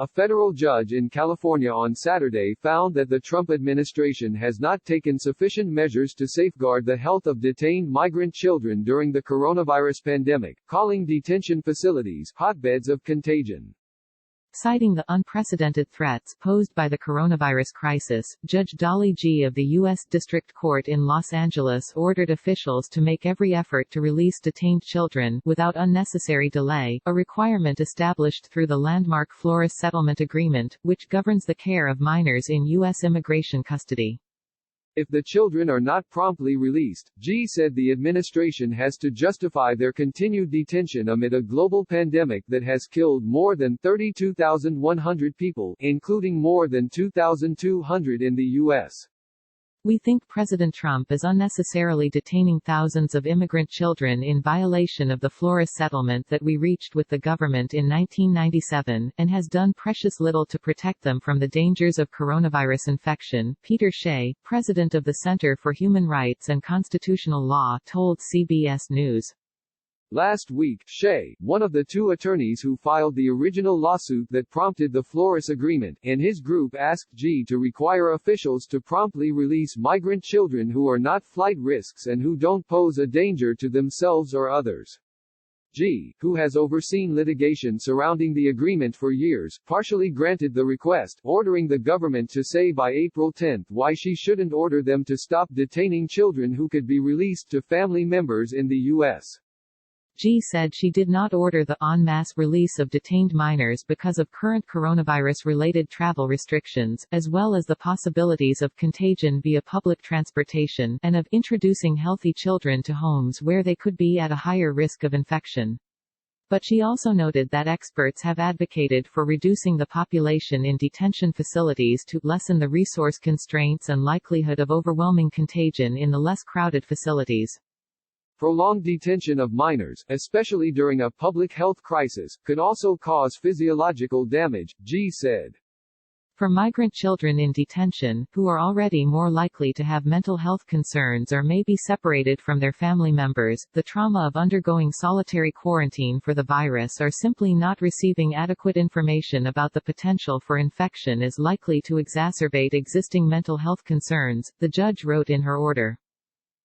A federal judge in California on Saturday found that the Trump administration has not taken sufficient measures to safeguard the health of detained migrant children during the coronavirus pandemic, calling detention facilities hotbeds of contagion. Citing the unprecedented threats posed by the coronavirus crisis, Judge Dolly G. of the U.S. District Court in Los Angeles ordered officials to make every effort to release detained children, without unnecessary delay, a requirement established through the landmark Flores Settlement Agreement, which governs the care of minors in U.S. immigration custody. If the children are not promptly released, G said the administration has to justify their continued detention amid a global pandemic that has killed more than 32,100 people, including more than 2,200 in the U.S. We think President Trump is unnecessarily detaining thousands of immigrant children in violation of the Flores settlement that we reached with the government in 1997, and has done precious little to protect them from the dangers of coronavirus infection, Peter Shea, president of the Center for Human Rights and Constitutional Law, told CBS News. Last week, Shea, one of the two attorneys who filed the original lawsuit that prompted the Flores Agreement, and his group asked G to require officials to promptly release migrant children who are not flight risks and who don't pose a danger to themselves or others. G, who has overseen litigation surrounding the agreement for years, partially granted the request, ordering the government to say by April 10 why she shouldn't order them to stop detaining children who could be released to family members in the U.S. G said she did not order the en masse release of detained minors because of current coronavirus-related travel restrictions, as well as the possibilities of contagion via public transportation, and of introducing healthy children to homes where they could be at a higher risk of infection. But she also noted that experts have advocated for reducing the population in detention facilities to lessen the resource constraints and likelihood of overwhelming contagion in the less crowded facilities. Prolonged detention of minors, especially during a public health crisis, could also cause physiological damage, G said. For migrant children in detention, who are already more likely to have mental health concerns or may be separated from their family members, the trauma of undergoing solitary quarantine for the virus or simply not receiving adequate information about the potential for infection is likely to exacerbate existing mental health concerns, the judge wrote in her order.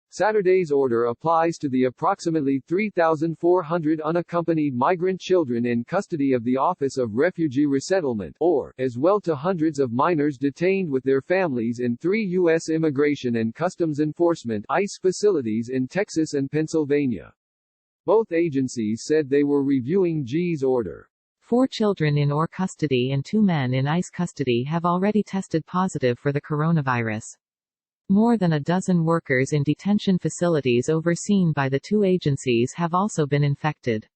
Saturday's order applies to the approximately 3,400 unaccompanied migrant children in custody of the Office of Refugee Resettlement, OR, as well to hundreds of minors detained with their families in 3 U.S. Immigration and Customs Enforcement (ICE) facilities in Texas and Pennsylvania. Both agencies said they were reviewing G's order. 4 children in OR custody and 2 men in ICE custody have already tested positive for the coronavirus. More than a dozen workers in detention facilities overseen by the 2 agencies have also been infected.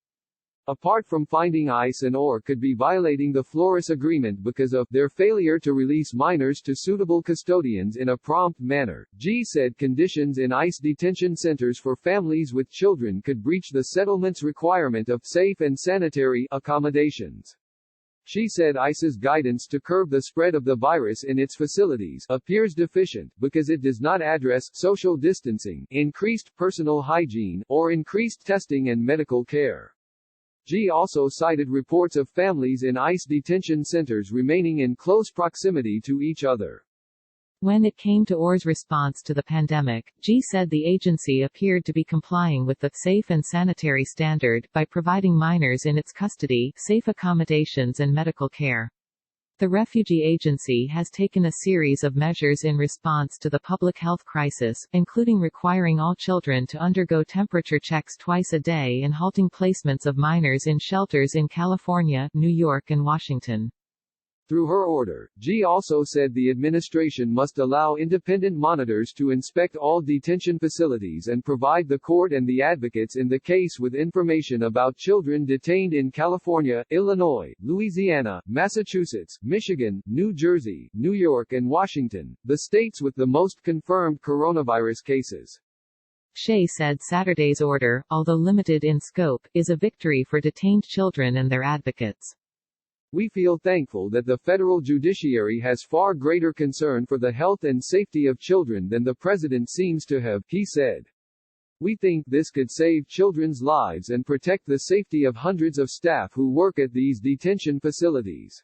Apart from finding ICE and OR could be violating the Flores Agreement because of their failure to release minors to suitable custodians in a prompt manner, G said conditions in ICE detention centers for families with children could breach the settlement's requirement of safe and sanitary accommodations. She said ICE's guidance to curb the spread of the virus in its facilities appears deficient, because it does not address social distancing, increased personal hygiene, or increased testing and medical care. G also cited reports of families in ICE detention centers remaining in close proximity to each other. When it came to OR's response to the pandemic, G said the agency appeared to be complying with the safe and sanitary standard by providing minors in its custody safe accommodations and medical care. The refugee agency has taken a series of measures in response to the public health crisis, including requiring all children to undergo temperature checks twice a day and halting placements of minors in shelters in California, New York and Washington. Through her order, G also said the administration must allow independent monitors to inspect all detention facilities and provide the court and the advocates in the case with information about children detained in California, Illinois, Louisiana, Massachusetts, Michigan, New Jersey, New York and Washington, the states with the most confirmed coronavirus cases. Shea said Saturday's order, although limited in scope, is a victory for detained children and their advocates. We feel thankful that the federal judiciary has far greater concern for the health and safety of children than the president seems to have, he said. We think this could save children's lives and protect the safety of hundreds of staff who work at these detention facilities.